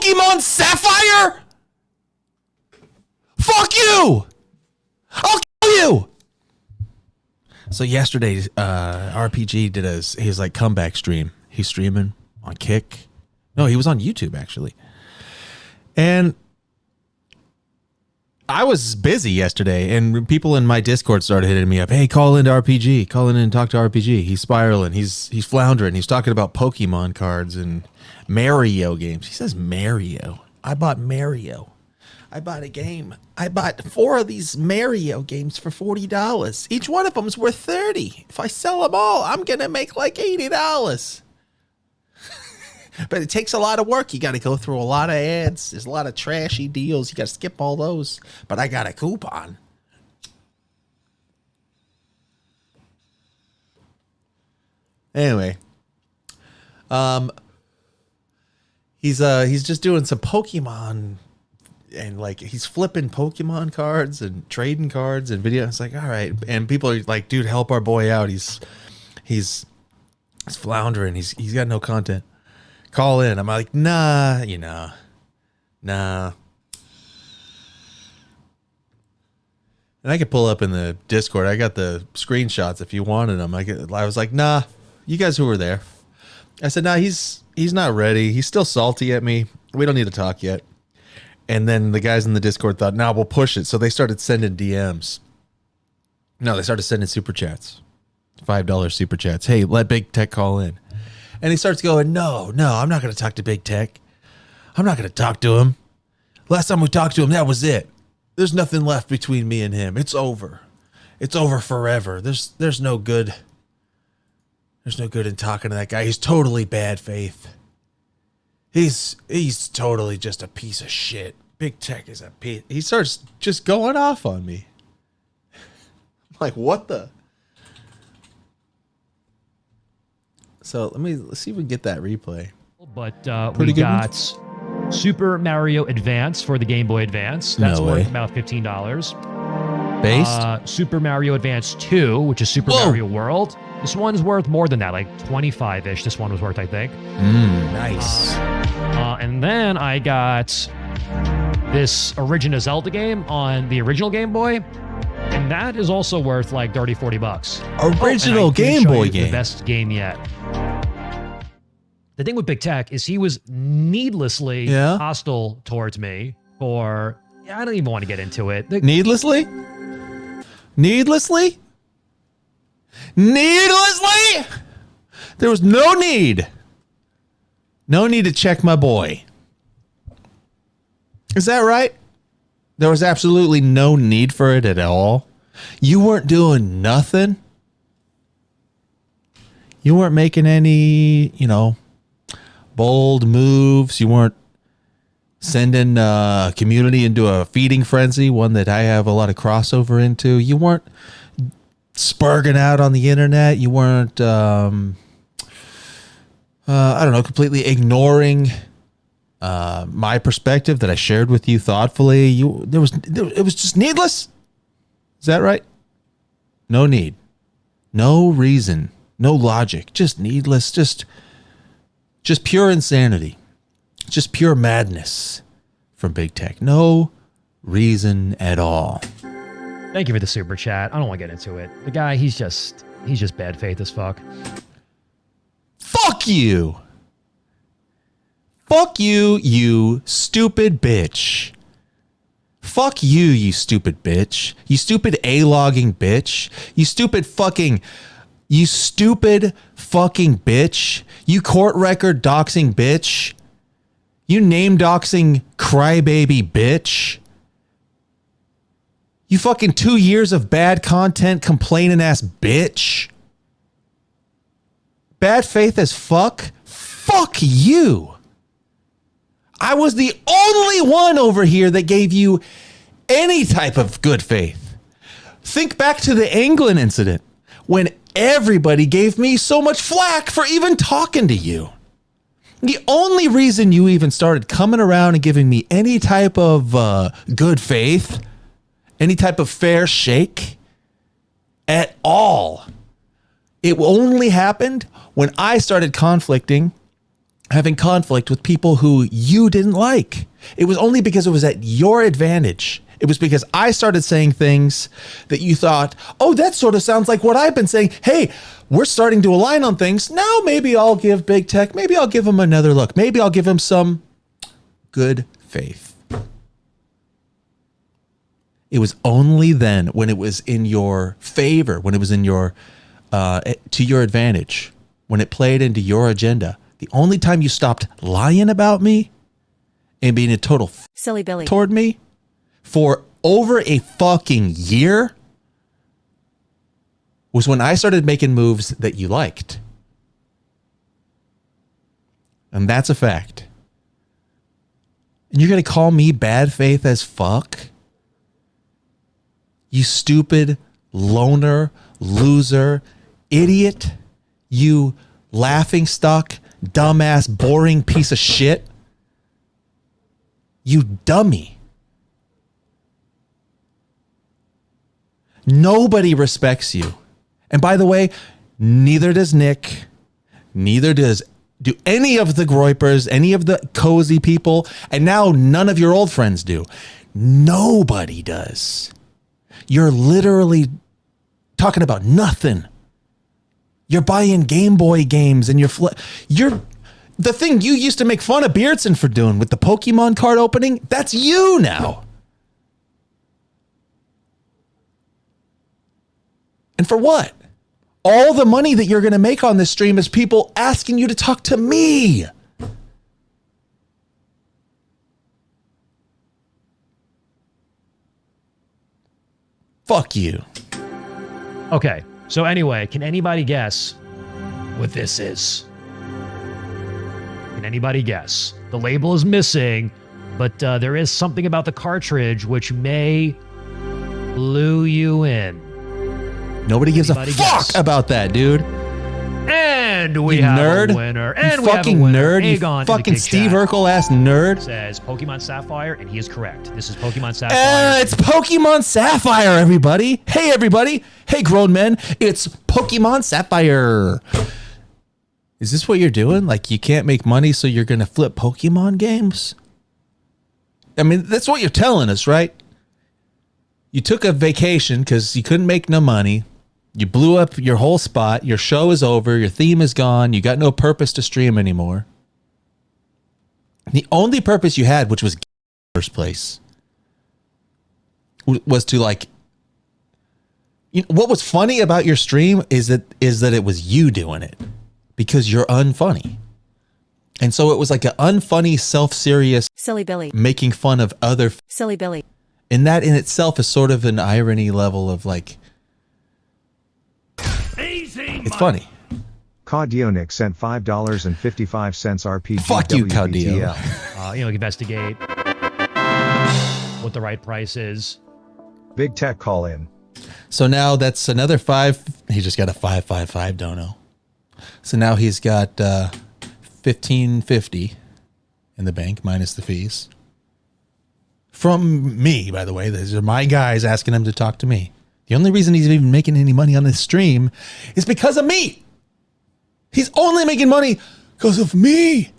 Pokemon Sapphire? Fuck you! I'll kill you! So yesterday, RPG did his like comeback stream. He's streaming on Kick. No, he was on YouTube actually. And I was busy yesterday, and people in my Discord started hitting me up. Hey, call into RPG. Call in and talk to RPG. He's spiraling. He's floundering. He's talking about Pokemon cards and Mario games. He says Mario. I bought Mario. I bought a game. I bought 4 of these Mario games for $40. Each one of them is worth $30. If I sell them all, I'm going to make like $80. But it takes a lot of work. You got to go through a lot of ads. There's a lot of trashy deals. You got to skip all those. But I got a coupon. Anyway, he's just doing some Pokemon, and like he's flipping Pokemon cards and trading cards and video. It's like, all right, and people are like, dude, help our boy out. He's floundering. He's got no content. Call in. I'm like, nah. And I could pull up in the Discord. I got the screenshots if you wanted them. I was like, nah, you guys who were there. I said, nah, he's not ready. He's still salty at me. We don't need to talk yet. And then the guys in the Discord thought, nah, we'll push it. So they started sending DMs. No, they started sending super chats. $5 super chats. Hey, let Big Tech call in. And he starts going, no, I'm not going to talk to Big Tech. I'm not going to talk to him. Last time we talked to him, that was it. There's nothing left between me and him. It's over. It's over forever. There's no good. There's no good in talking to that guy. He's totally bad faith. He's totally just a piece of shit. Big Tech is a piece. He starts just going off on me. I'm like, what the? So let's see if we can get that replay. But we got Super Mario Advance for the Game Boy Advance. That's worth about $15. Based? Super Mario Advance 2, which is Super Mario World. This one's worth more than that, like 25-ish. This one was worth, I think. Nice. And then I got this Original Zelda game on the original Game Boy. And that is also worth like $30-40. Original Game Boy game. The best game yet. The thing with Big Tech is he was needlessly hostile towards me for, I don't even want to get into it. Needlessly? Needlessly? Needlessly? There was no need. No need to check my boy. Is that right? There was absolutely no need for it at all. You weren't doing nothing. You weren't making any, bold moves. You weren't sending community into a feeding frenzy, one that I have a lot of crossover into. You weren't spurging out on the internet. You weren't, completely ignoring my perspective that I shared with you thoughtfully. It was just needless. Is that right? No need, no reason, no logic, just needless, just pure insanity, just pure madness from Big Tech. No reason at all. Thank you for the super chat. I don't want to get into it. The guy, he's just bad faith as fuck. Fuck you. Fuck you, you stupid bitch. Fuck you, you stupid bitch. You stupid A-logging bitch. You stupid fucking bitch. You court record doxing bitch. You name doxing crybaby bitch. You fucking 2 years of bad content complaining ass bitch. Bad faith as fuck. Fuck you. I was the only one over here that gave you any type of good faith. Think back to the England incident when everybody gave me so much flack for even talking to you. The only reason you even started coming around and giving me any type of good faith, any type of fair shake at all, it only happened when I started conflicting having conflict with people who you didn't like. It was only because it was at your advantage. It was because I started saying things that you thought, oh, that sort of sounds like what I've been saying. Hey, we're starting to align on things. Now maybe I'll give Big Tech, maybe I'll give him another look. Maybe I'll give him some good faith. It was only then, when it was in your favor, when it was in your, to your advantage, when it played into your agenda, the only time you stopped lying about me and being a total silly Billy toward me for over a fucking year was when I started making moves that you liked. And that's a fact. And you're going to call me bad faith as fuck? You stupid loner, loser, idiot. You laughing stock, dumbass, boring piece of shit. You dummy. Nobody respects you. And by the way, neither does Nick, neither do any of the Groypers, any of the cozy people, and now none of your old friends do. Nobody does. You're literally talking about nothing. You're buying Game Boy games and you're the thing you used to make fun of Beardson for doing with the Pokemon card opening. That's you now. And for what? All the money that you're going to make on this stream is people asking you to talk to me. Fuck you. Okay. So anyway, can anybody guess what this is? Can anybody guess? The label is missing, but there is something about the cartridge which may lure you in. Nobody gives a fuck about that, dude. And we you have nerd. A winner. And you we fucking have a winner. nerd. Aegon You fucking Steve Urkel ass nerd. Says Pokemon Sapphire, and he is correct. This is Pokemon Sapphire. It's Pokemon Sapphire, everybody. Hey, everybody. Hey, grown men. It's Pokemon Sapphire. Is this what you're doing? Like, you can't make money, so you're going to flip Pokemon games? I mean, that's what you're telling us, right? You took a vacation because you couldn't make no money. You blew up your whole spot. Your show is over. Your theme is gone. You got no purpose to stream anymore. The only purpose you had, which was in the first place, was to like. What was funny about your stream is that it was you doing it because you're unfunny, and so it was like an unfunny, self-serious, silly Billy making fun of other silly Billy, and that in itself is sort of an irony level of like. It's funny. Caudionic sent $5.55 RPG. Fuck you, Caudio. Investigate what the right price is. Big Tech call in. So now that's another 5. He just got a 555 dono. So now he's got $15.50 in the bank minus the fees. From me, by the way. These are my guys asking him to talk to me. The only reason he's even making any money on this stream is because of me. He's only making money because of me. It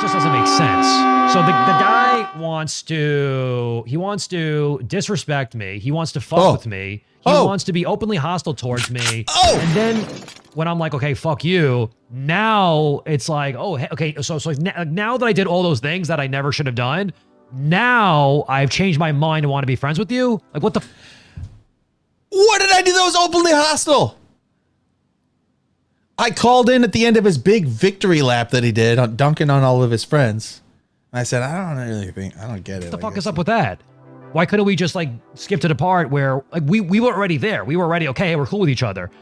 just doesn't make sense. So the guy wants to disrespect me. He wants to fuck with me. He wants to be openly hostile towards me. And then when I'm like, okay, fuck you. Now it's like, oh, okay. So now that I did all those things that I never should have done, now I've changed my mind and want to be friends with you. Like, what the? What did I do that was openly hostile? I called in at the end of his big victory lap that he did, on dunking on all of his friends. And I said, I don't really think, I don't get it. What the fuck is up with that? Why couldn't we just like skip to the part where like we were already there? We were already, okay, we're cool with each other.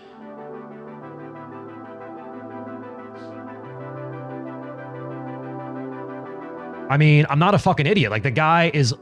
I mean, I'm not a fucking idiot. Like the guy is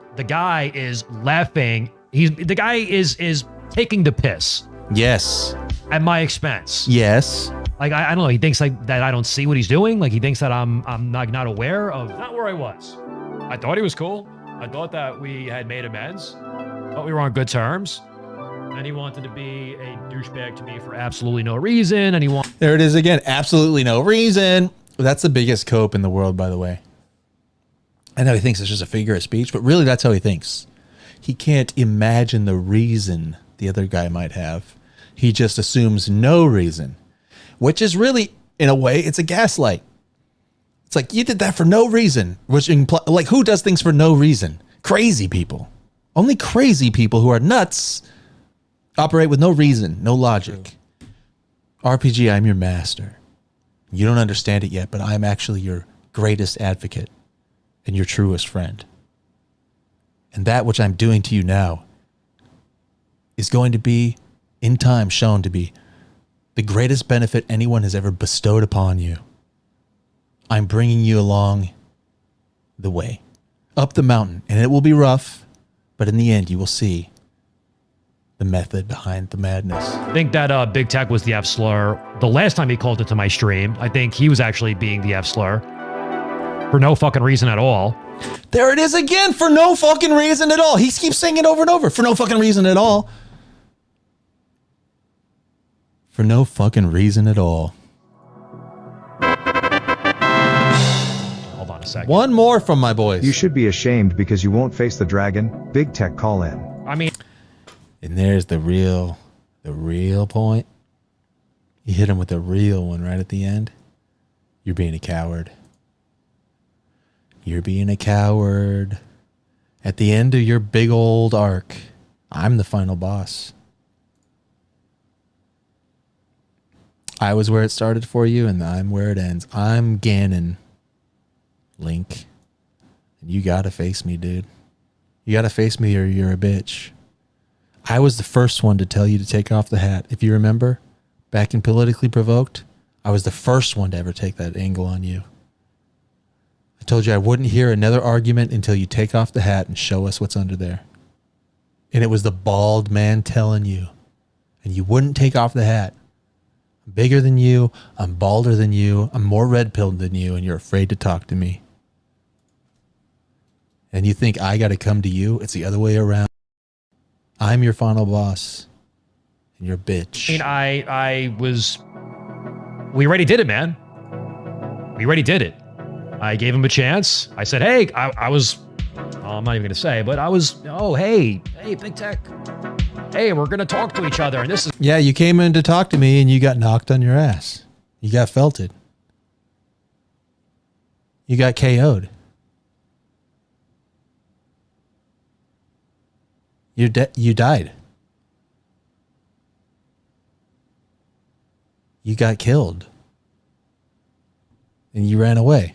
laughing. The guy is taking the piss. Yes. At my expense. Yes. Like I don't know. He thinks like that I don't see what he's doing. Like he thinks that I'm not aware of not where I was. I thought he was cool. I thought that we had made amends. Thought we were on good terms. And he wanted to be a douchebag to me for absolutely no reason. And there it is again. Absolutely no reason. That's the biggest cope in the world, by the way. I know he thinks it's just a figure of speech, but really that's how he thinks. He can't imagine the reason the other guy might have. He just assumes no reason, which is really, in a way, it's a gaslight. It's like, you did that for no reason, which like, who does things for no reason? Crazy people. Only crazy people who are nuts operate with no reason, no logic. RPG, I'm your master. You don't understand it yet, but I'm actually your greatest advocate and your truest friend. And that which I'm doing to you now is going to be, in time, shown to be the greatest benefit anyone has ever bestowed upon you. I'm bringing you along the way, up the mountain, and it will be rough, but in the end, you will see the method behind the madness. I think that Big Tech was the F slur. The last time he called it to my stream, I think he was actually being the F slur for no fucking reason at all. There it is again, for no fucking reason at all. He keeps saying it over and over, for no fucking reason at all. For no fucking reason at all. Hold on a second. One more from my boys. You should be ashamed because you won't face the dragon. Big Tech call in. I mean, and there's the real point. You hit him with the real one right at the end. You're being a coward. You're being a coward. At the end of your big old arc, I'm the final boss. I was where it started for you, and I'm where it ends. I'm Ganon, Link. And you gotta face me, dude. You gotta face me or you're a bitch. I was the first one to tell you to take off the hat. If you remember, back in Politically Provoked, I was the first one to ever take that angle on you. I told you I wouldn't hear another argument until you take off the hat and show us what's under there. And it was the bald man telling you. And you wouldn't take off the hat. I'm bigger than you. I'm balder than you. I'm more red-pilled than you. And you're afraid to talk to me. And you think I got to come to you? It's the other way around. I'm your final boss. And you're a bitch. I was... We already did it, man. We already did it. I gave him a chance. I said, hey, I was... I'm not even going to say, but I was... Oh, hey, Big Tech. Hey, we're going to talk to each other, and this is... Yeah, you came in to talk to me, and you got knocked on your ass. You got felted. You got KO'd. You died. You got killed. And you ran away.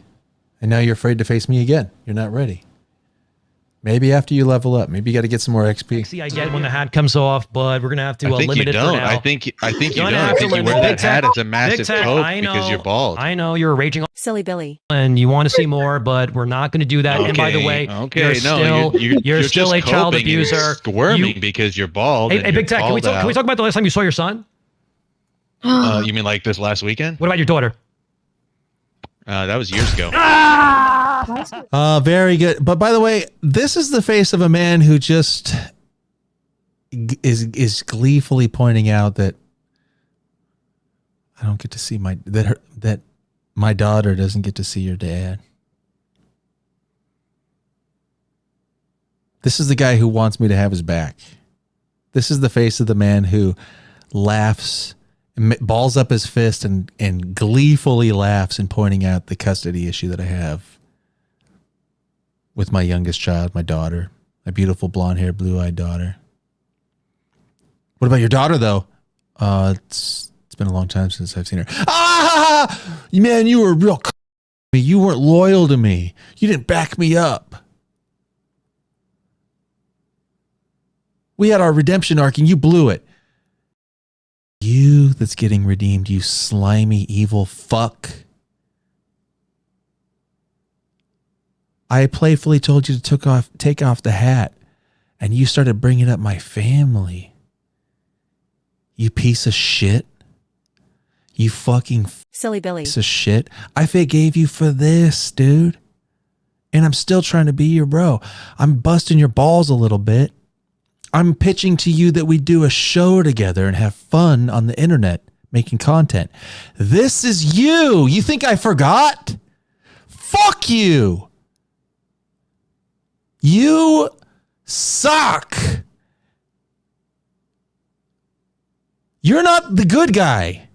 And now you're afraid to face me again. You're not ready. Maybe after you level up. Maybe you got to get some more XP. See, I get when the hat comes off, but we're going to have to limit it for now. I think you don't. I think you wear that hat as a massive coat because you're bald. I know you're a raging silly Billy, and you want to see more, but we're not going to do that. Okay, And by the way, you're you're still a just child coping and abuser. Squirming because you're bald. Hey, Big Tech, can we talk about the last time you saw your son? You mean like this last weekend? What about your daughter? That was years ago. Very good. But by the way, this is the face of a man who just is gleefully pointing out that I don't get to see that my daughter doesn't get to see your dad. This is the guy who wants me to have his back. This is the face of the man who laughs, balls up his fist and gleefully laughs in pointing out the custody issue that I have with my youngest child, my daughter, my beautiful blonde-haired, blue-eyed daughter. What about your daughter, though? It's been a long time since I've seen her. Ah! Man, you were real you weren't loyal to me. You didn't back me up. We had our redemption arc and you blew it. You that's getting redeemed, you slimy, evil fuck. I playfully told you to take off the hat, and you started bringing up my family. You piece of shit. You fucking silly Billy, piece of shit. I forgave you for this, dude. And I'm still trying to be your bro. I'm busting your balls a little bit. I'm pitching to you that we do a show together and have fun on the internet. making content. This is you. You think I forgot? Fuck you. You suck. You're not the good guy.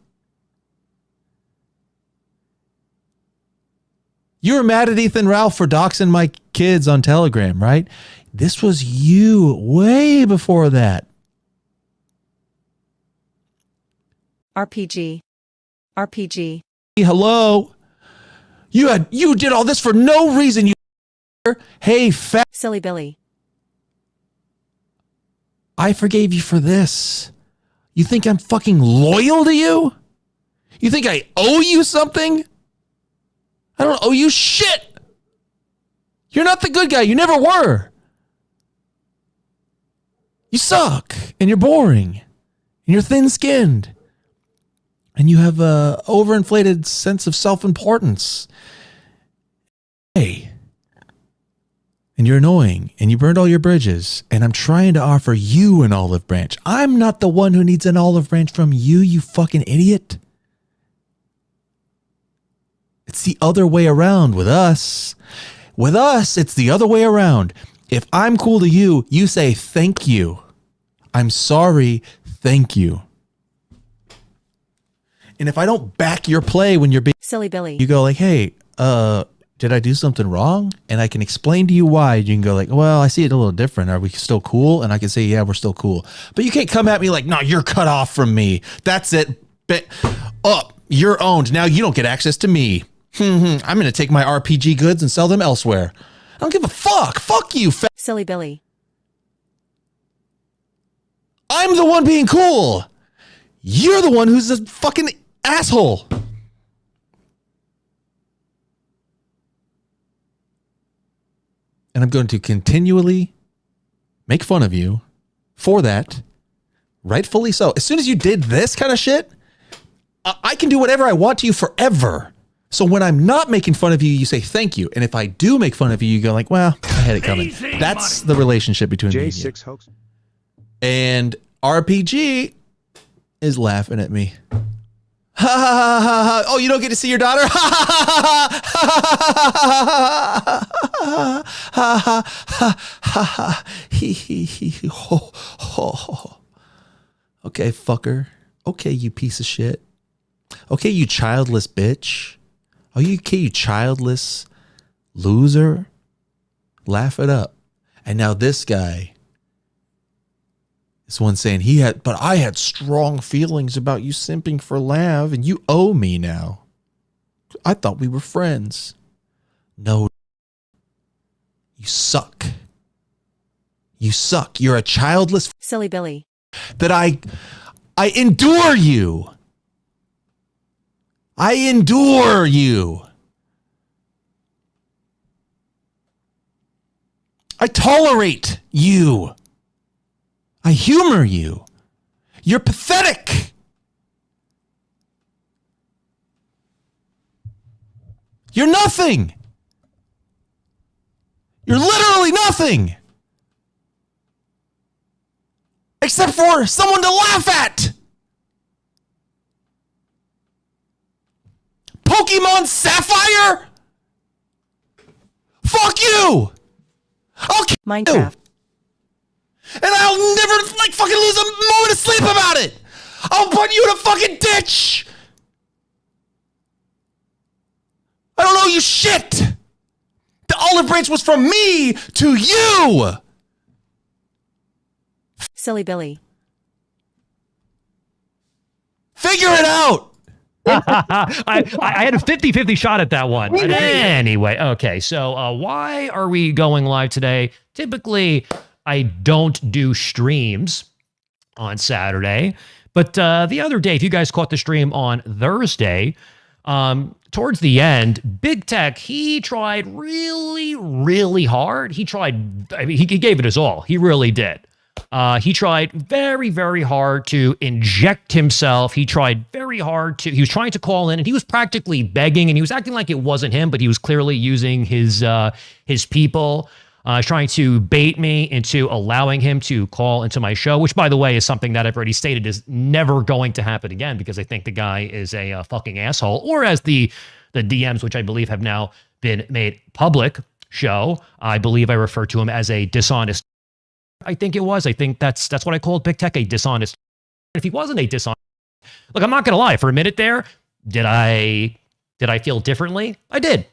You were mad at Ethan Ralph for doxing my kids on Telegram, right? This was you way before that. RPG. Hello. You did all this for no reason, you. Hey, fat. Silly Billy. I forgave you for this. You think I'm fucking loyal to you? You think I owe you something? I don't owe you shit. You're not the good guy. You never were. You suck, and you're boring, and you're thin-skinned, and you have a overinflated sense of self-importance. Hey, and you're annoying, and you burned all your bridges, and I'm trying to offer you an olive branch. I'm not the one who needs an olive branch from you, you fucking idiot. It's the other way around with us. With us, it's the other way around. If I'm cool to you, you say thank you. I'm sorry, thank you. And if I don't back your play when you're being Silly Billy, you go like, hey, did I do something wrong? And I can explain to you why. You can go like, well, I see it a little different. Are we still cool? And I can say, yeah, we're still cool. But you can't come at me like, no, you're cut off from me. That's it. You're owned. Now you don't get access to me. I'm going to take my RPG goods and sell them elsewhere. I don't give a fuck. Fuck you, Silly Billy. I'm the one being cool. You're the one who's a fucking asshole. And I'm going to continually make fun of you for that. Rightfully so. As soon as you did this kind of shit, I can do whatever I want to you forever. So when I'm not making fun of you, you say thank you. And if I do make fun of you, you go like, well, I had it coming. That's the relationship between me and you. J6 hoax. And RPG is laughing at me. Ha ha ha ha ha. Oh, you don't get to see your daughter? Ha ha ha ha ha ha ha. He he. Ho ho. Okay, fucker. Okay, you piece of shit. Okay, you childless bitch. Are you okay, you childless loser? Laugh it up. And now this guy is one saying but I had strong feelings about you simping for Lav and you owe me now. I thought we were friends. No. You suck. You suck. You're a childless. Silly Billy. That I endure you. I endure you. I tolerate you. I humor you. You're pathetic. You're nothing. You're literally nothing. Except for someone to laugh at. Pokemon Sapphire? Fuck you! I'll kill Minecraft. You. And I'll never fucking lose a moment of sleep about it. I'll put you in a fucking ditch. I don't owe you shit. The olive branch was from me to you. Silly Billy. Figure it out. I had a 50-50 shot at that one. Anyway, okay. So why are we going live today? Typically, I don't do streams on Saturday. But the other day, if you guys caught the stream on Thursday, towards the end, Big Tech, he tried really, really hard. He gave it his all. He really did. He tried very, very hard to inject himself. He tried very hard he was trying to call in, and he was practically begging, and he was acting like it wasn't him, but he was clearly using his people. trying to bait me into allowing him to call into my show, which, by the way, is something that I've already stated is never going to happen again because I think the guy is a fucking asshole. Or as the DMs, which I believe have now been made public, show, I believe I referred to him as a dishonest. I think it was. I think that's what I called Big Tech, a dishonest. If he wasn't a dishonest, look, I'm not gonna lie. For a minute there, did I feel differently? I did.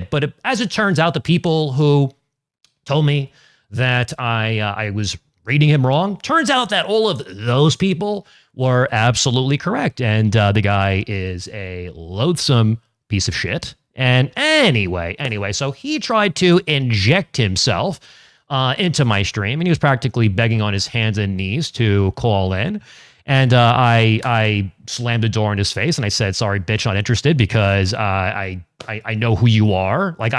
But as it turns out, the people who told me that I was reading him wrong, turns out that all of those people were absolutely correct, and the guy is a loathsome piece of shit. And anyway, so he tried to inject himself into my stream, and he was practically begging on his hands and knees to call in. And I slammed the door in his face, and I said, "Sorry, bitch, not interested," because I know who you are. Like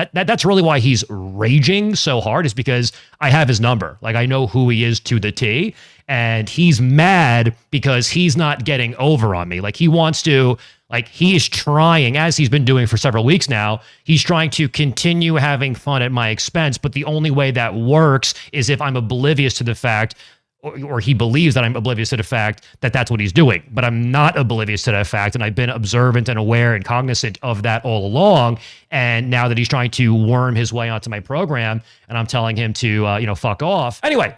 that's really why he's raging so hard, is because I have his number. Like I know who he is to the T, and he's mad because he's not getting over on me. Like he wants to. Like he is trying, as he's been doing for several weeks now, he's trying to continue having fun at my expense. But the only way that works is if I'm oblivious to the fact, or he believes that I'm oblivious to the fact that that's what he's doing. But I'm not oblivious to that fact. And I've been observant and aware and cognizant of that all along. And now that he's trying to worm his way onto my program and I'm telling him to, fuck off. Anyway,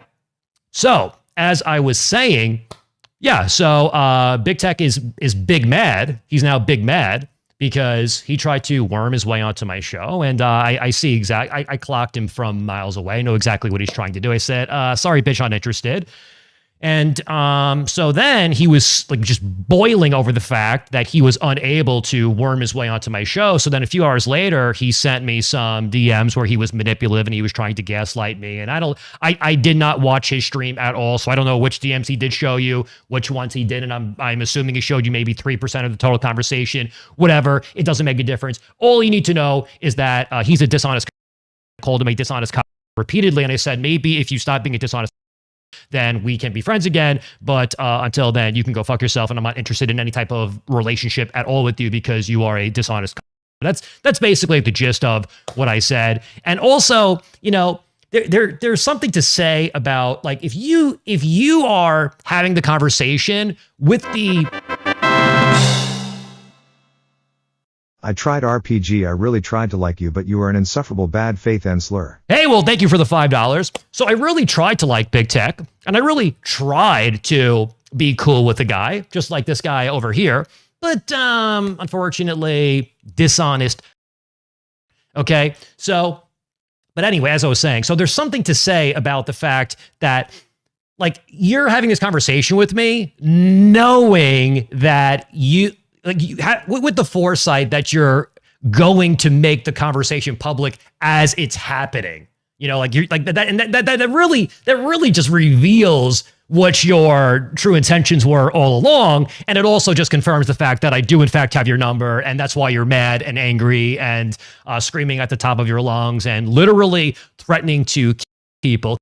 so as I was saying, yeah, so Big Tech is big mad. He's now big mad because he tried to worm his way onto my show, and I see exactly. I clocked him from miles away. I know exactly what he's trying to do. I said, "Sorry, bitch, not interested." And so then he was like just boiling over the fact that he was unable to worm his way onto my show. So then a few hours later, he sent me some DMs where he was manipulative and he was trying to gaslight me. And I did not watch his stream at all. So I don't know which DMs he did show you, which ones he didn't. I'm assuming he showed you maybe 3% of the total conversation, whatever. It doesn't make a difference. All you need to know is that he's a dishonest. I called him a dishonest repeatedly. And I said, maybe if you stop being a dishonest, then we can be friends again. But until then, you can go fuck yourself. And I'm not interested in any type of relationship at all with you because you are a dishonest. That's basically the gist of what I said. And also, there's something to say about like if you are having the conversation with the. I tried RPG, I really tried to like you, but you are an insufferable bad faith and slur. Hey, well, thank you for the $5. So I really tried to like Big Tech, and I really tried to be cool with the guy, just like this guy over here. But unfortunately, dishonest. Okay, so, but anyway, as I was saying, so there's something to say about the fact that like you're having this conversation with me, knowing that with the foresight that you're going to make the conversation public as it's happening, like you're like that, and that really just reveals what your true intentions were all along, and it also just confirms the fact that I do in fact have your number, and that's why you're mad and angry and screaming at the top of your lungs and literally threatening to kill people.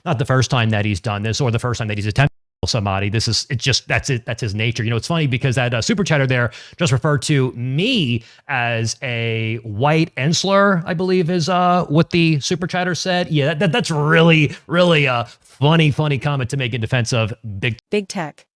Not the first time that he's done this, or the first time that he's attempted somebody. That's his nature. It's funny because that super chatter there just referred to me as a white Ensler, I believe is what the super chatter said. Yeah, that's really a funny comment to make in defense of Big Tech.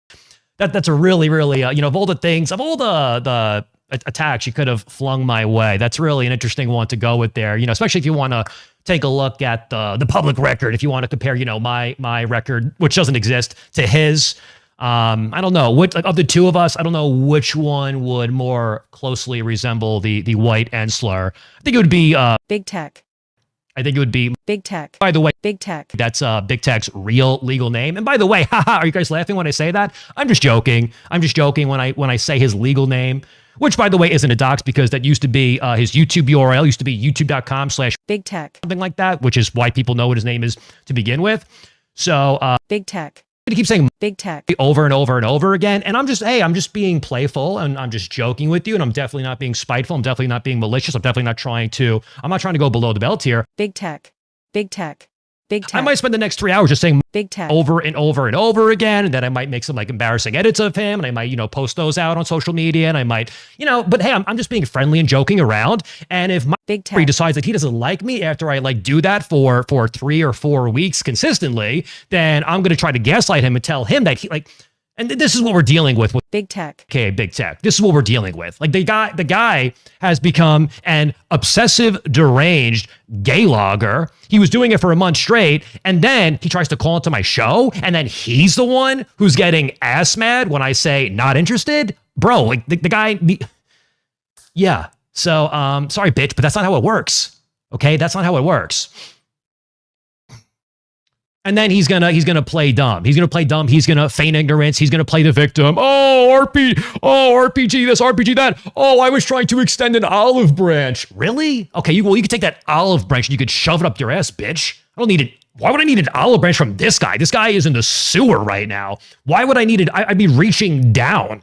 That's a really of all the things, of all the attacks you could have flung my way, that's really an interesting one to go with there. Especially if you want to take a look at the public record, if you want to compare, my record, which doesn't exist, to his. I don't know what of the two of us. I don't know which one would more closely resemble the white Ensler. I think it would be Big Tech. I think it would be Big Tech. By the way, Big Tech. That's Big Tech's real legal name. And by the way, haha, are you guys laughing when I say that? I'm just joking. I'm just joking when I say his legal name. Which, by the way, isn't a dox because that used to be his YouTube URL, used to be youtube.com/Big Tech. Something like that, which is why people know what his name is to begin with. So, Big Tech. I'm going to keep saying Big Tech over and over and over again. And I'm just being playful and I'm just joking with you. And I'm definitely not being spiteful. I'm definitely not being malicious. I'm not trying to go below the belt here. Big Tech. Big Tech. Big Tech. I might spend the next 3 hours just saying Big Tech over and over and over again, and then I might make some like embarrassing edits of him, and I might, post those out on social media, and I might, but hey, I'm just being friendly and joking around. And if my Big Tech decides that he doesn't like me after I like do that for 3 or 4 weeks consistently, then I'm gonna try to gaslight him and tell him that he like. And this is what we're dealing with Big Tech. Okay, Big Tech. This is what we're dealing with. Like the guy has become an obsessive, deranged gay logger. He was doing it for a month straight, and then he tries to call into my show, and then he's the one who's getting ass mad when I say not interested. Bro, like the guy. Yeah. So, sorry, bitch, but that's not how it works. Okay, that's not how it works. And then he's gonna play dumb. He's gonna play dumb. He's gonna feign ignorance. He's gonna play the victim. Oh, RPG this, RPG that. Oh, I was trying to extend an olive branch. Really? Okay, you could take that olive branch and you could shove it up your ass, bitch. I don't need it. Why would I need an olive branch from this guy? This guy is in the sewer right now. Why would I need it? I'd be reaching down.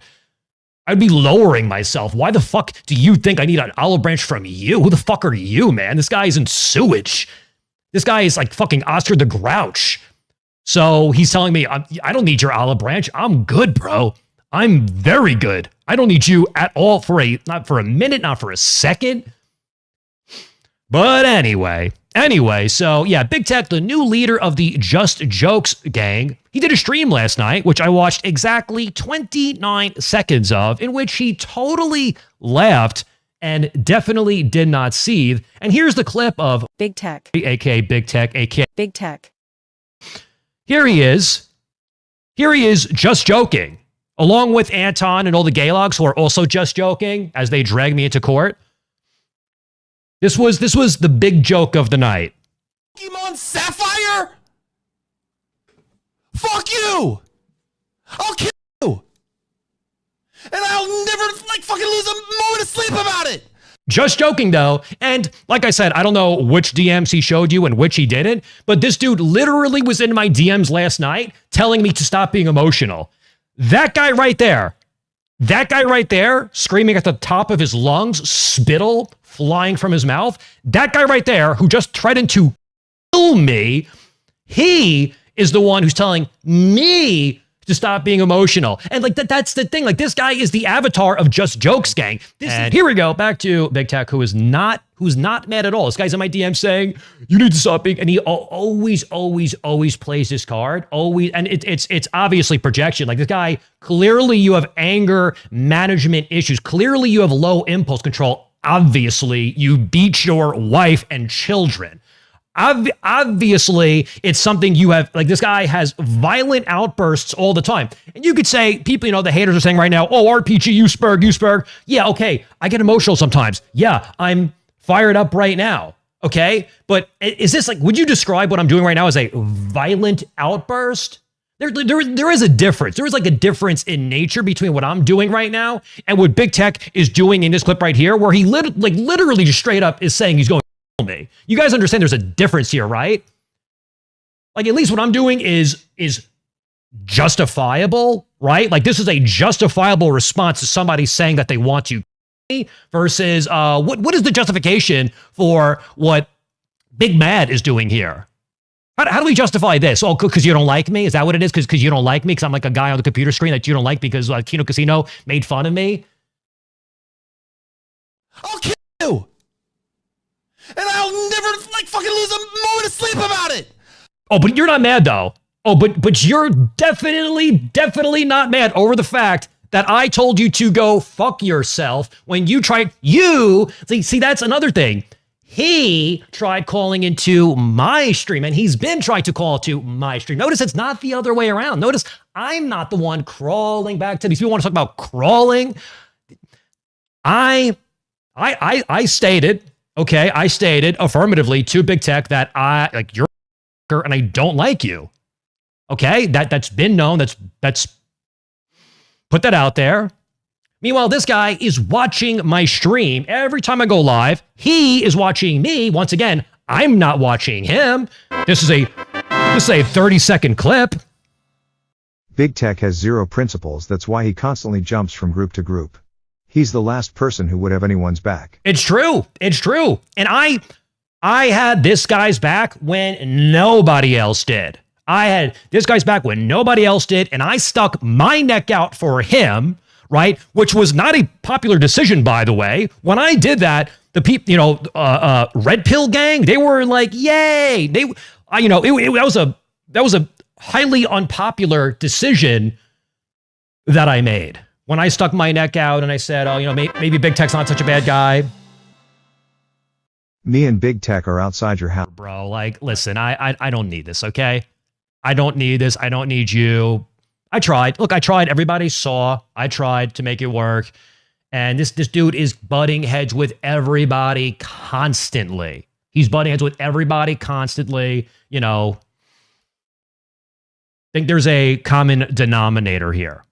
I'd be lowering myself. Why the fuck do you think I need an olive branch from you? Who the fuck are you, man? This guy is in sewage. This guy is like fucking Oscar the Grouch. So he's telling me, I don't need your olive branch. I'm good, bro. I'm very good. I don't need you at all not for a minute, not for a second. But anyway, so yeah, Big Tech, the new leader of the Just Jokes gang, he did a stream last night, which I watched exactly 29 seconds of, in which he totally laughed and definitely did not seethe. And here's the clip of Big Tech, aka Big Tech, aka Big Tech. Here he is just joking, along with Anton and all the gay logs who are also just joking as they drag me into court. This was the big joke of the night. Pokemon Sapphire? Fuck you! I'll kill you! And I'll never fucking lose a moment of sleep about it! Just joking though, and like I said, I don't know which DMs he showed you and which he didn't, but this dude literally was in my DMs last night telling me to stop being emotional. That guy right there, screaming at the top of his lungs, spittle flying from his mouth, that guy right there who just threatened to kill me, he is the one who's telling me to stop being emotional. And like that's the thing. Like this guy is the avatar of Just Jokes gang. Here we go, back to Big Tech, who's not mad at all. This guy's in my DM saying, you need to stop being, and he always plays this card. Always, and it's obviously projection. Like this guy, clearly you have anger management issues. Clearly you have low impulse control. Obviously, you beat your wife and children. Obviously, it's something you have, like this guy has violent outbursts all the time. And you could say, people, the haters are saying right now, oh, RPG, you spurg. Yeah, okay, I get emotional sometimes. Yeah, I'm fired up right now, okay? But is this like, would you describe what I'm doing right now as a violent outburst? There is a difference. There is like a difference in nature between what I'm doing right now and what Big Tech is doing in this clip right here, where he literally just straight up is saying he's going to kill me. You guys understand there's a difference here, right? Like at least what I'm doing is justifiable, right? Like this is a justifiable response to somebody saying that they want to kill me versus what is the justification for what Big Mad is doing here? How do we justify this? Oh, because you don't like me? Is that what it is? Because you don't like me? Because I'm like a guy on the computer screen that you don't like because Kino Casino made fun of me? I'll kill you! And I'll never fucking lose a moment of sleep about it! Oh, but you're not mad though. Oh, but you're definitely not mad over the fact that I told you to go fuck yourself when you tried, see, that's another thing. He tried calling into my stream, and he's been trying to call to my stream. Notice it's not the other way around. Notice I'm not the one crawling back to these people. Want to talk about crawling? I stated affirmatively to Big Tech that you're and I don't like you. Okay, that's been known. That's put that out there. Meanwhile, this guy is watching my stream every time I go live. He is watching me. Once again, I'm not watching him. This is a 30-second clip. Big Tech has zero principles. That's why he constantly jumps from group to group. He's the last person who would have anyone's back. It's true. And I I had this guy's back when nobody else did. I had this guy's back when nobody else did, and I stuck my neck out for him, right? Which was not a popular decision, by the way. When I did that, the people, you know, Red Pill Gang, they were like, "Yay!" That was a highly unpopular decision that I made when I stuck my neck out and I said, "Oh, you know, maybe Big Tech's not such a bad guy." Me and Big Tech are outside your house. Bro, like, listen, I don't need this, okay? I don't need this. I don't need you. I tried. Look, I tried. Everybody saw. I tried to make it work. And this dude is butting heads with everybody constantly. He's butting heads with everybody constantly. You know, I think there's a common denominator here.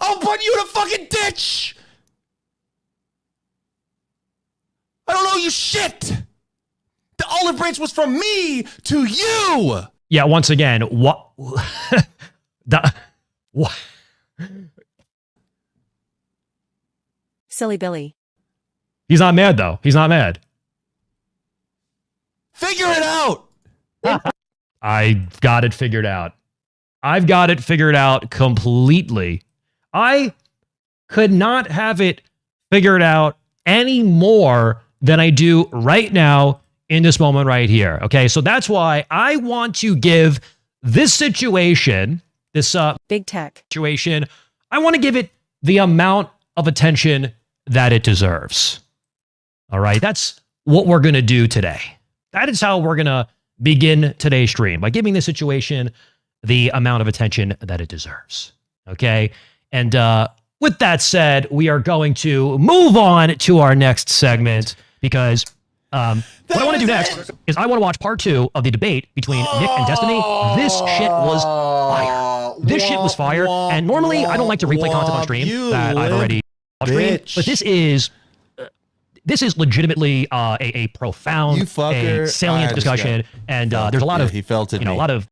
I'll put you in a fucking ditch! I don't know you shit! The olive branch was from me to you! Yeah, once again, what? What? Silly Billy. He's not mad, though. He's not mad. Figure it out! I got it figured out. I've got it figured out completely. I could not have it figured out any more than I do right now in this moment right here. Okay, so that's why I want to give this situation, this Big Tech situation, I want to give it the amount of attention that it deserves. All right, that's what we're going to do today. That is how we're going to begin today's stream, by giving this situation the amount of attention that it deserves. Okay, and with that said, we are going to move on to our next segment, because what I want to do next is I want to watch part 2 of the debate between Nick and Destiny. This shit was fire. This shit was fire. And normally I don't like to replay content on stream that I've already streamed, but this is legitimately a profound, a salient discussion, and there's a lot of, he felt it. A lot of